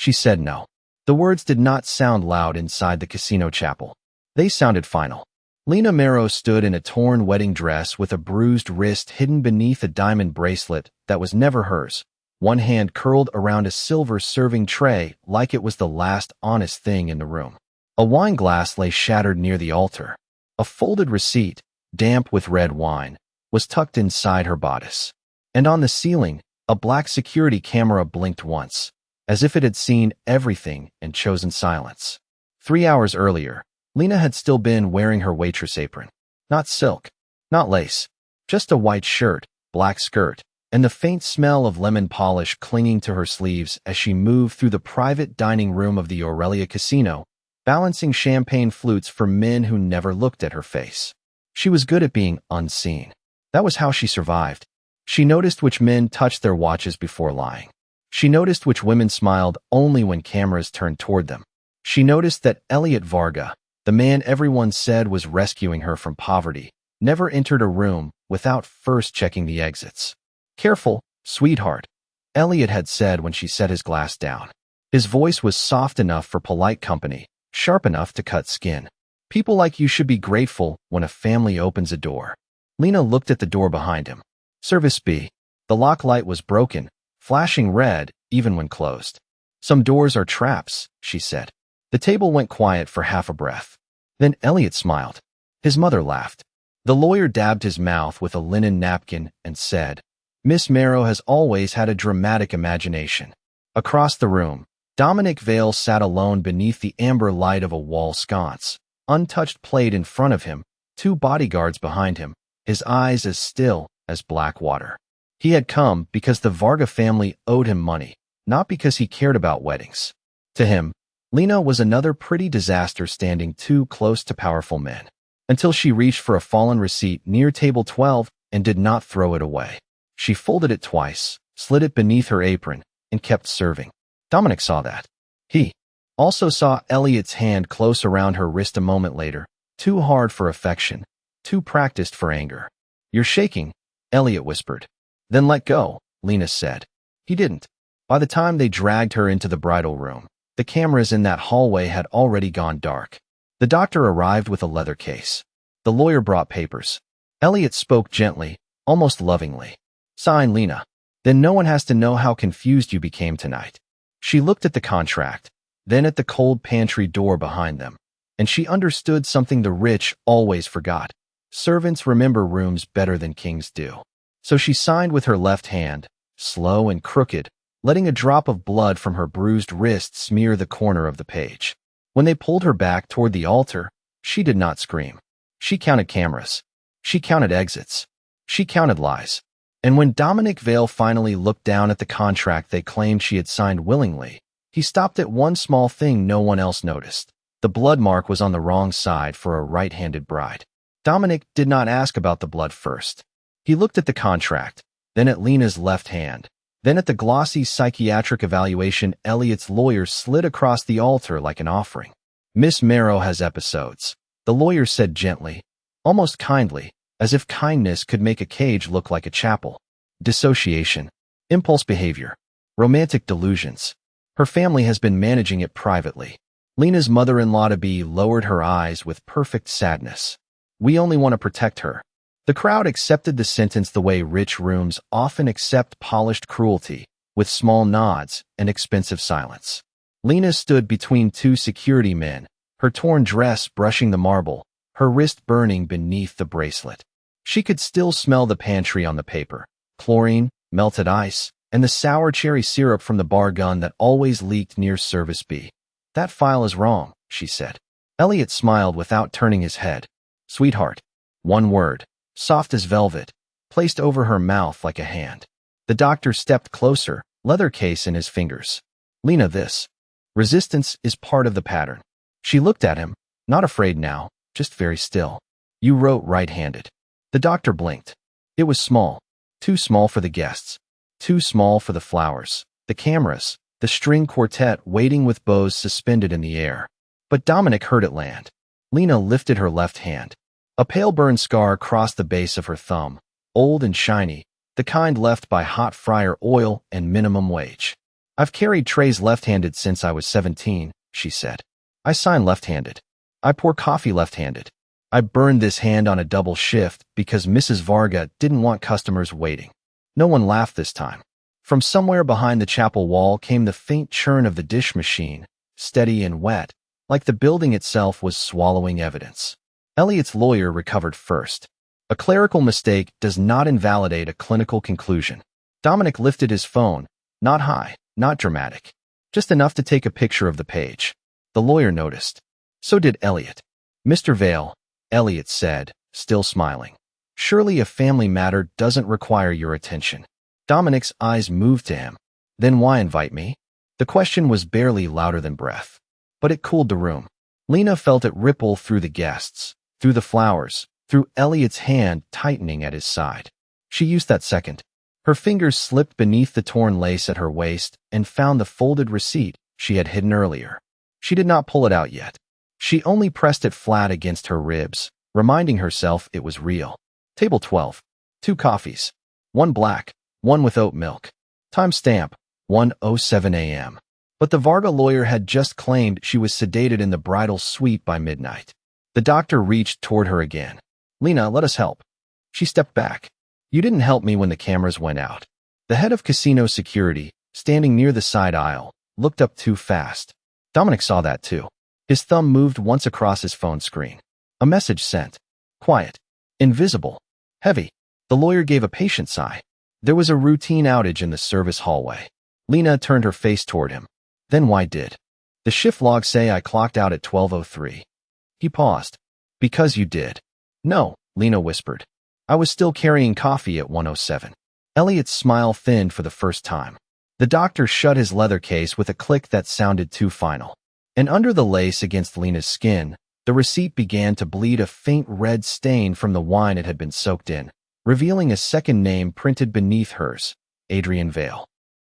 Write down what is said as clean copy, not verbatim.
She said no. The words did not sound loud inside the casino chapel. They sounded final. Lena Marrow stood in a torn wedding dress with a bruised wrist hidden beneath a diamond bracelet that was never hers. One hand curled around a silver serving tray like it was the last honest thing in the room. A wine glass lay shattered near the altar. A folded receipt, damp with red wine, was tucked inside her bodice. And on the ceiling, a black security camera blinked once, as if it had seen everything and chosen silence. 3 hours earlier, Lena had still been wearing her waitress apron. Not silk, not lace, just a white shirt, black skirt, and the faint smell of lemon polish clinging to her sleeves as she moved through the private dining room of the Aurelia Casino, balancing champagne flutes for men who never looked at her face. She was good at being unseen. That was how she survived. She noticed which men touched their watches before lying. She noticed which women smiled only when cameras turned toward them. She noticed that Elliot Varga, the man everyone said was rescuing her from poverty, never entered a room without first checking the exits. "Careful, sweetheart," Elliot had said when she set his glass down. His voice was soft enough for polite company, sharp enough to cut skin. "People like you should be grateful when a family opens a door." Lena looked at the door behind him. Service B. The lock light was broken, flashing red even when closed. "Some doors are traps," she said. The table went quiet for half a breath. Then Elliot smiled. His mother laughed. The lawyer dabbed his mouth with a linen napkin and said, "Miss Marrow has always had a dramatic imagination." Across the room, Dominic Vale sat alone beneath the amber light of a wall sconce, untouched plate in front of him, 2 bodyguards behind him, his eyes as still as black water. He had come because the Varga family owed him money, not because he cared about weddings. To him, Lena was another pretty disaster standing too close to powerful men, until she reached for a fallen receipt near table 12 and did not throw it away. She folded it twice, slid it beneath her apron, and kept serving. Dominic saw that. He also saw Elliot's hand close around her wrist a moment later, too hard for affection, too practiced for anger. "You're shaking," Elliot whispered. "Then let go," Lena said. He didn't. By the time they dragged her into the bridal room, the cameras in that hallway had already gone dark. The doctor arrived with a leather case. The lawyer brought papers. Elliot spoke gently, almost lovingly. "Sign, Lena. Then no one has to know how confused you became tonight." She looked at the contract, then at the cold pantry door behind them, and she understood something the rich always forgot. Servants remember rooms better than kings do. So she signed with her left hand, slow and crooked, letting a drop of blood from her bruised wrist smear the corner of the page. When they pulled her back toward the altar, she did not scream. She counted cameras. She counted exits. She counted lies. And when Dominic Vale finally looked down at the contract they claimed she had signed willingly, he stopped at one small thing no one else noticed. The blood mark was on the wrong side for a right-handed bride. Dominic did not ask about the blood first. He looked at the contract, then at Lena's left hand, then at the glossy psychiatric evaluation Elliot's lawyer slid across the altar like an offering. "Miss Marrow has episodes," the lawyer said gently, almost kindly, as if kindness could make a cage look like a chapel. "Dissociation, impulse behavior, romantic delusions. Her family has been managing it privately." Lena's mother-in-law-to-be lowered her eyes with perfect sadness. "We only want to protect her." The crowd accepted the sentence the way rich rooms often accept polished cruelty, with small nods and expensive silence. Lena stood between 2 security men, her torn dress brushing the marble, her wrist burning beneath the bracelet. She could still smell the pantry on the paper, chlorine, melted ice, and the sour cherry syrup from the bar gun that always leaked near Service B. "That file is wrong," she said. Elliot smiled without turning his head. "Sweetheart." One word, soft as velvet, placed over her mouth like a hand. The doctor stepped closer, leather case in his fingers. "Lena, this resistance is part of the pattern." She looked at him, not afraid now, just very still. "You wrote right-handed." The doctor blinked. It was small, too small for the guests, too small for the flowers, the cameras, the string quartet waiting with bows suspended in the air. But Dominic heard it land. Lena lifted her left hand. A pale burn scar crossed the base of her thumb, old and shiny, the kind left by hot fryer oil and minimum wage. I've carried trays left-handed since I was 17, she said. I sign left-handed. I pour coffee left-handed. I burned this hand on a double shift because Mrs. Varga didn't want customers waiting. No one laughed this time. From somewhere behind the chapel wall came the faint churn of the dish machine, steady and wet, like the building itself was swallowing evidence. Elliot's lawyer recovered first. A clerical mistake does not invalidate a clinical conclusion. Dominic lifted his phone, not high, not dramatic, just enough to take a picture of the page. The lawyer noticed. So did Elliot. Mr. Vale, Elliot said, still smiling. Surely a family matter doesn't require your attention. Dominic's eyes moved to him. Then why invite me? The question was barely louder than breath. But it cooled the room. Lena felt it ripple through the guests, through the flowers, through Elliot's hand tightening at his side. She used that second. Her fingers slipped beneath the torn lace at her waist and found the folded receipt she had hidden earlier. She did not pull it out yet. She only pressed it flat against her ribs, reminding herself it was real. Table 12. 2 coffees. 1 black, 1 with oat milk. Timestamp, 1:07 a.m. But the Varga lawyer had just claimed she was sedated in the bridal suite by midnight. The doctor reached toward her again. Lena, let us help. She stepped back. You didn't help me when the cameras went out. The head of casino security, standing near the side aisle, looked up too fast. Dominic saw that too. His thumb moved once across his phone screen. A message sent. Quiet. Invisible. Heavy. The lawyer gave a patient sigh. There was a routine outage in the service hallway. Lena turned her face toward him. Then why did the shift log say I clocked out at 12:03? He paused. Because you did. No, Lena whispered. I was still carrying coffee at 1:07. Elliot's smile thinned for the first time. The doctor shut his leather case with a click that sounded too final. And under the lace against Lena's skin, the receipt began to bleed a faint red stain from the wine it had been soaked in, revealing a second name printed beneath hers, Adrian Vale.